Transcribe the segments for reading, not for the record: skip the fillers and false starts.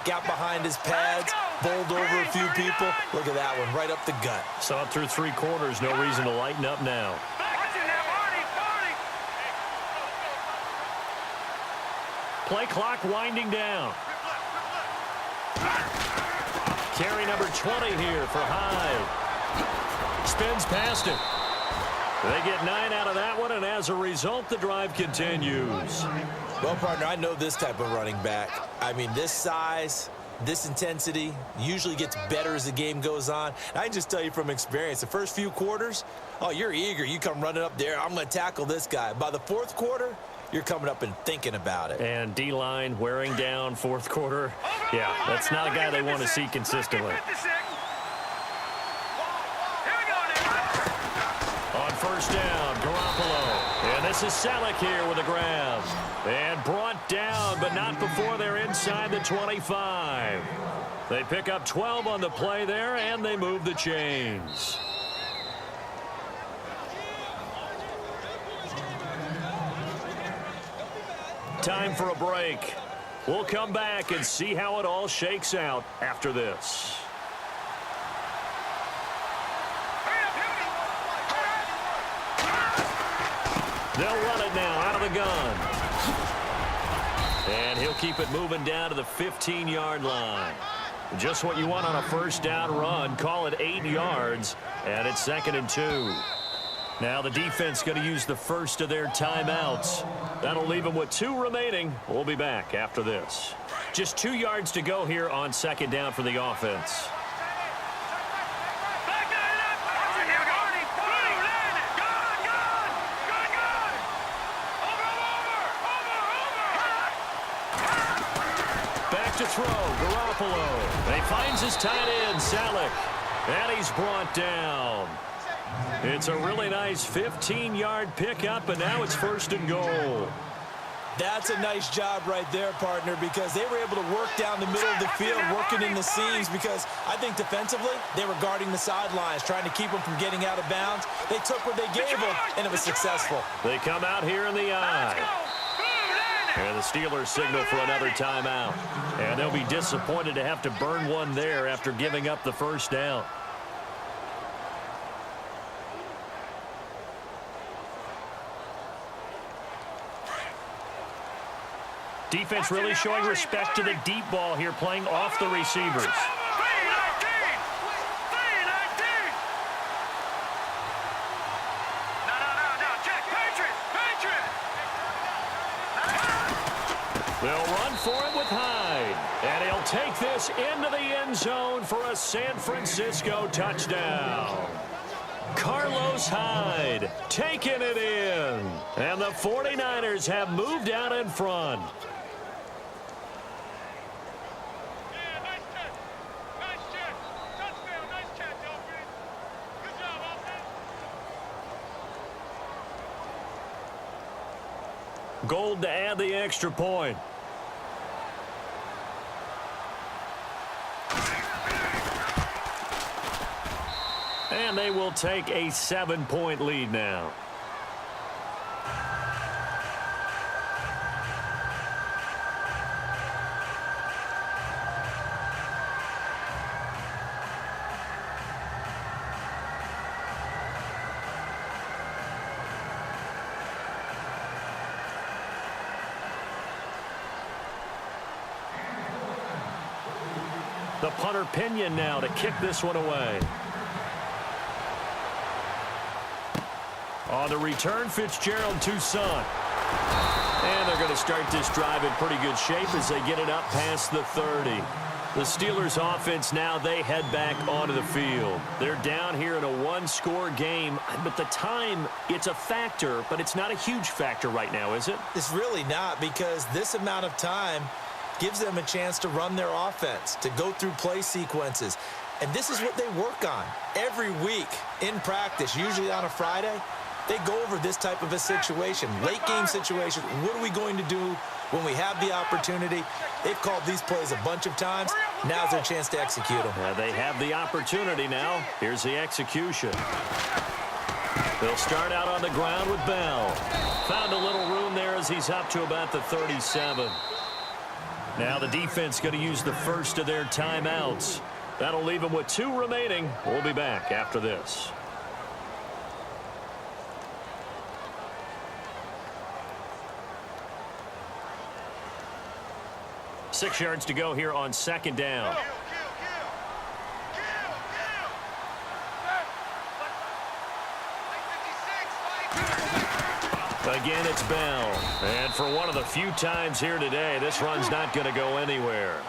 got behind his pads, bowled over a few people. Look at that one, right up the gut. Saw it through 3 quarters. No reason to lighten up now. Play clock winding down. Carry number 20 here for Hyde. Spins past him. They get 9 out of that one, and as a result, the drive continues. Well, partner, I know this type of running back. I mean, this size, this intensity usually gets better as the game goes on. And I can just tell you from experience, the first few quarters, oh, you're eager. You come running up there, I'm going to tackle this guy. By the 4th quarter, you're coming up and thinking about it. And D-line wearing down 4th quarter. Yeah, that's not a guy they want to see consistently. On first down, Garoppolo. And this is Selleck here with a grab. And brought down, but not before they're inside the 25. They pick up 12 on the play there, and they move the chains. Time for a break. We'll come back and see how it all shakes out after this. They'll run it now out of the gun. And he'll keep it moving down to the 15-yard line. Just what you want on a first down run. Call it 8 yards, and it's 2nd and 2. Now the defense going to use the first of their timeouts. That'll leave them with 2 remaining. We'll be back after this. Just 2 yards to go here on 2nd down for the offense. Back to throw, Garoppolo. He finds his tight end, Selleck. And he's brought down. It's a really nice 15-yard pickup, and now it's 1st and goal. That's a nice job right there, partner, because they were able to work down the middle of the field, working in the seams, because I think defensively they were guarding the sidelines, trying to keep them from getting out of bounds. They took what they gave them, and it was successful. They come out here in the eye. And the Steelers signal for another timeout. And they'll be disappointed to have to burn one there after giving up the first down. Defense really showing respect to the deep ball here, playing off the receivers. They'll run for it with Hyde. And he'll take this into the end zone for a San Francisco touchdown. Carlos Hyde taking it in. And the 49ers have moved out in front. Gold to add the extra point. And they will take a 7-point lead now. The punter Pinion now to kick this one away. On the return, Fitzgerald to Son. And they're going to start this drive in pretty good shape as they get it up past the 30. The Steelers offense now, they head back onto the field. They're down here in a 1-score game, but the time, it's a factor, but it's not a huge factor right now, is it? It's really not, because this amount of time gives them a chance to run their offense, to go through play sequences. And this is what they work on every week in practice, usually on a Friday. They go over this type of a situation, late game situation. What are we going to do when we have the opportunity? They've called these plays a bunch of times. Now's their chance to execute them. Yeah, they have the opportunity now. Here's the execution. They'll start out on the ground with Bell. Found a little room there as he's up to about the 37. Now the defense going to use the first of their timeouts. That'll leave them with 2 remaining. We'll be back after this. 6 yards to go here on second down. Again, it's Bell. And for one of the few times here today, this run's not going to go anywhere.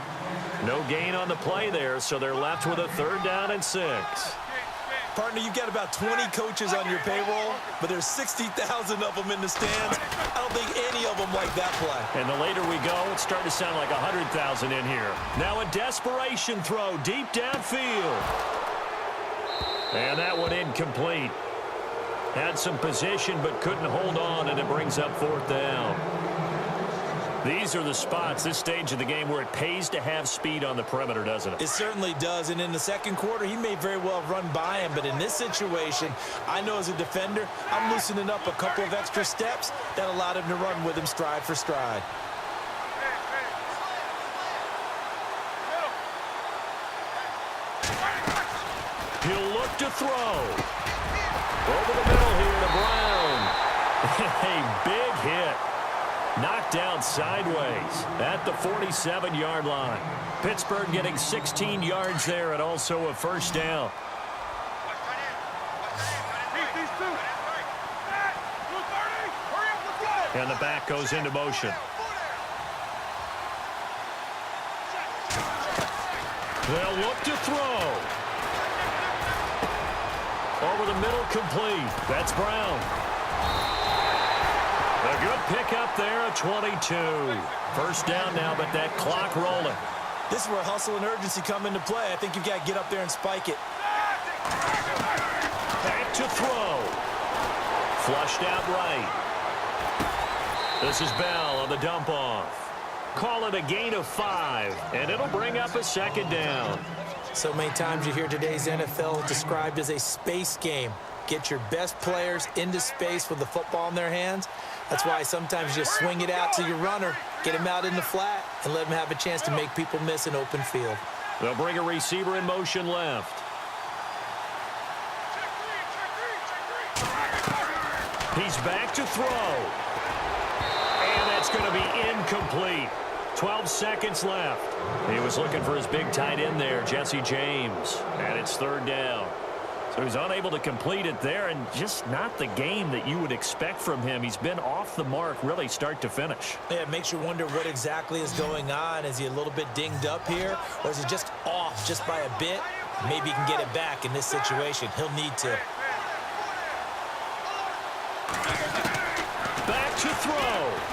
No gain on the play there, so they're left with a 3rd down and 6. Partner, you've got about 20 coaches on your payroll, but there's 60,000 of them in the stands. I don't think any of them like that play. And the later we go, it's starting to sound like 100,000 in here. Now a desperation throw deep downfield. And that one incomplete. Had some position but couldn't hold on, and it brings up 4th down. These are the spots, this stage of the game, where it pays to have speed on the perimeter, doesn't it? It certainly does, and in the second quarter, he may very well run by him, but in this situation, I know as a defender, I'm loosening up a couple of extra steps that allowed him to run with him stride for stride. He'll look to throw. Over the middle here to Brown. A big hit. Knocked down sideways at the 47-yard line. Pittsburgh getting 16 yards there and also a 1st down. And the back goes into motion. They'll look to throw. Over the middle, complete. That's Brown. A good pickup there at 22. 1st down now, but that clock rolling. This is where hustle and urgency come into play. I think you've got to get up there and spike it. Back to throw. Flushed out right. This is Bell on the dump off. Call it a gain of 5, and it'll bring up a 2nd down. So many times you hear today's NFL described as a space game. Get your best players into space with the football in their hands. That's why sometimes you just swing it out to your runner, get him out in the flat, and let him have a chance to make people miss an open field. They'll bring a receiver in motion left. He's back to throw. And that's going to be incomplete. 12 seconds left. He was looking for his big tight end there, Jesse James. And it's 3rd down. So he's unable to complete it there, and just not the game that you would expect from him. He's been off the mark really start to finish. Yeah, it makes you wonder what exactly is going on. Is he a little bit dinged up here, or is he just off just by a bit? Maybe he can get it back in this situation. He'll need to. Back to throw.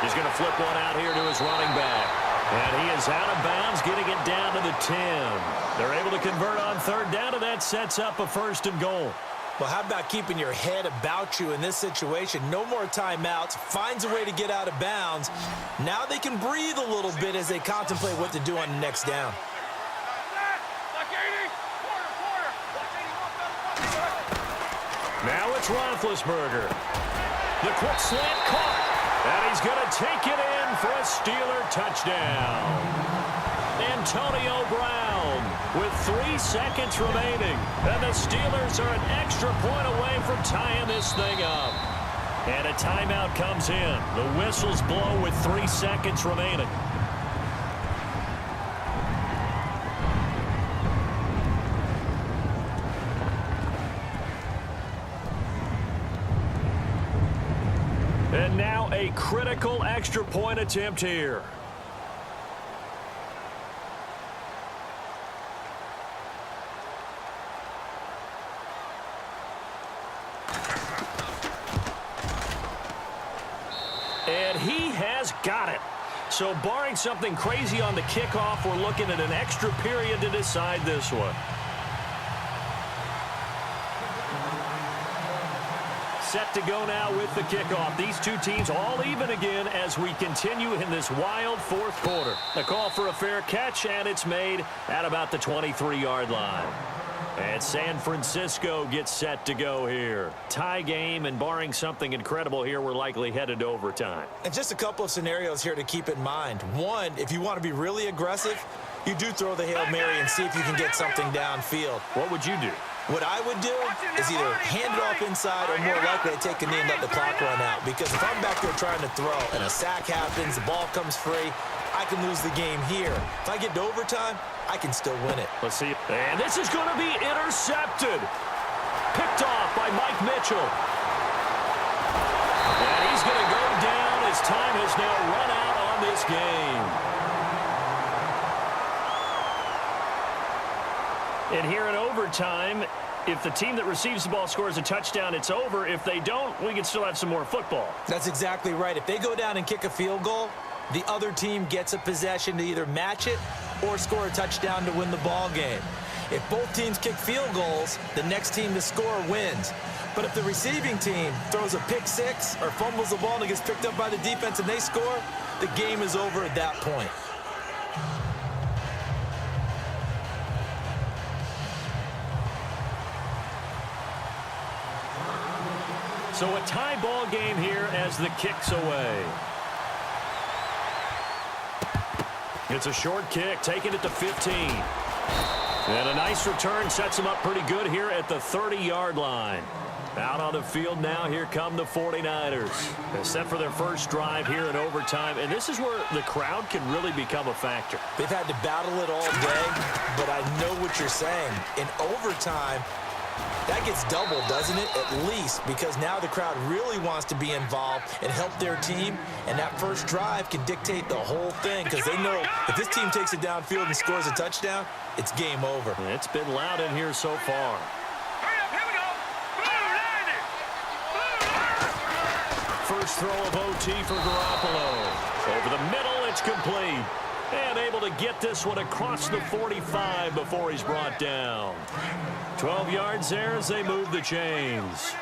He's going to flip one out here to his running back. And he is out of bounds, getting it down to the 10. They're able to convert on 3rd down, and that sets up a 1st and goal. Well, how about keeping your head about you in this situation? No more timeouts. Finds a way to get out of bounds. Now they can breathe a little bit as they contemplate what to do on the next down. Now it's Roethlisberger. The quick slant caught. And he's going to take it in for a Steeler touchdown. Antonio Brown with 3 seconds remaining. And the Steelers are an extra point away from tying this thing up. And a timeout comes in. The whistles blow with 3 seconds remaining. And now a critical extra point attempt here. And he has got it. So barring something crazy on the kickoff, we're looking at an extra period to decide this one. Set to go now with the kickoff. These two teams all even again as we continue in this wild 4th quarter. A call for a fair catch, and it's made at about the 23-yard line. And San Francisco gets set to go here. Tie game, and barring something incredible here, we're likely headed to overtime. And just a couple of scenarios here to keep in mind. One, if you want to be really aggressive, you do throw the Hail Mary and see if you can get something downfield. What would you do? What I would do is either hand it off inside or more likely to take a knee and let the clock run out. Because if I'm back there trying to throw and a sack happens, the ball comes free, I can lose the game here. If I get to overtime, I can still win it. Let's see. And this is going to be intercepted. Picked off by Mike Mitchell. And he's going to go down as time has now run out on this game. And here in overtime, if the team that receives the ball scores a touchdown, it's over. If they don't, we can still have some more football. That's exactly right. If they go down and kick a field goal, the other team gets a possession to either match it or score a touchdown to win the ball game. If both teams kick field goals, the next team to score wins. But if the receiving team throws a pick six or fumbles the ball and it gets picked up by the defense and they score, the game is over at that point. So a tie ball game here as the kick's away. It's a short kick, taking it to 15. And a nice return sets him up pretty good here at the 30-yard line. Out on the field now, here come the 49ers. They're set for their first drive here in overtime, and this is where the crowd can really become a factor. They've had to battle it all day, but I know what you're saying. In overtime, that gets doubled, doesn't it? At least, because now the crowd really wants to be involved and help their team, and that first drive can dictate the whole thing because they know if this team takes it downfield and scores a touchdown, it's game over. It's been loud in here so far. First throw of OT for Garoppolo. Over the middle, it's complete. And able to get this one across the 45 before he's brought down. 12 yards there as they move the chains.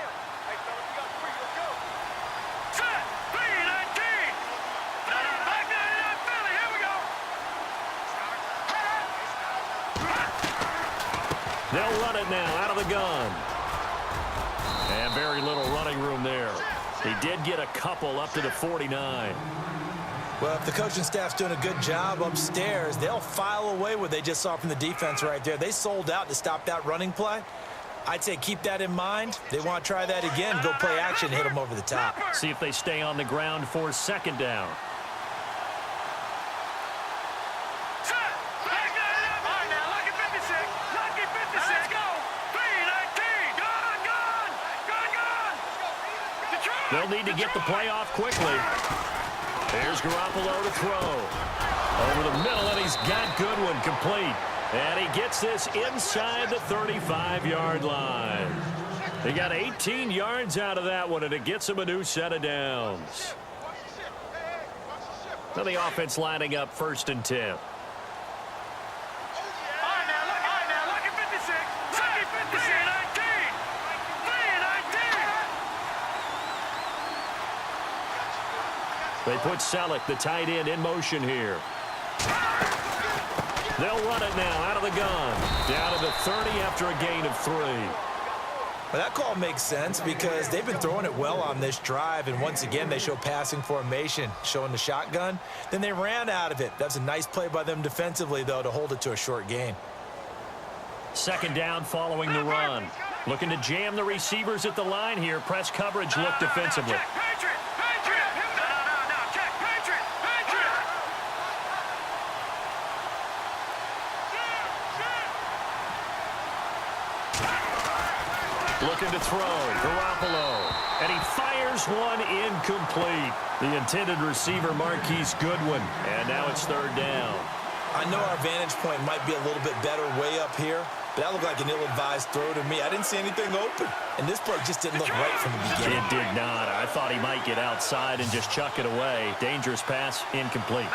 They'll run it now out of the gun. And very little running room there. He did get a couple up to the 49. Well, if the coaching staff's doing a good job upstairs, they'll file away what they just saw from the defense right there. They sold out to stop that running play. I'd say keep that in mind. They want to try that again, go play action, hit them over the top. See if they stay on the ground for second down. They'll need to get the play off quickly. Here's Garoppolo to throw. Over the middle, and he's got Goodwin complete. And he gets this inside the 35-yard line. They got 18 yards out of that one, and it gets him a new set of downs. Now the offense lining up 1st and 10. They put Selleck, the tight end, in motion here. They'll run it now out of the gun. Down to the 30 after a gain of 3. Well, that call makes sense because they've been throwing it well on this drive, and once again they show passing formation, showing the shotgun. Then they ran out of it. That's a nice play by them defensively, though, to hold it to a short gain. Second down following the run. Looking to jam the receivers at the line here. Press coverage look defensively. Looking to throw, Garoppolo, and he fires one incomplete. The intended receiver, Marquise Goodwin, and now it's 3rd down. I know our vantage point might be a little bit better way up here, but that looked like an ill-advised throw to me. I didn't see anything open, and this play just didn't look right from the beginning. It did not. I thought he might get outside and just chuck it away. Dangerous pass, incomplete.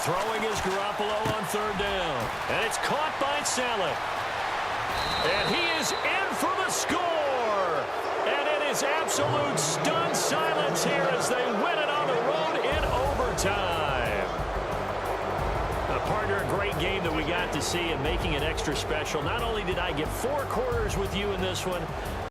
Throwing is Garoppolo on 3rd down. And it's caught by Selleck. And he is in for the score. And it is absolute stunned silence here as they win it on the time. Partner, a great game that we got to see, and making it extra special. Not only did I get 4 quarters with you in this one,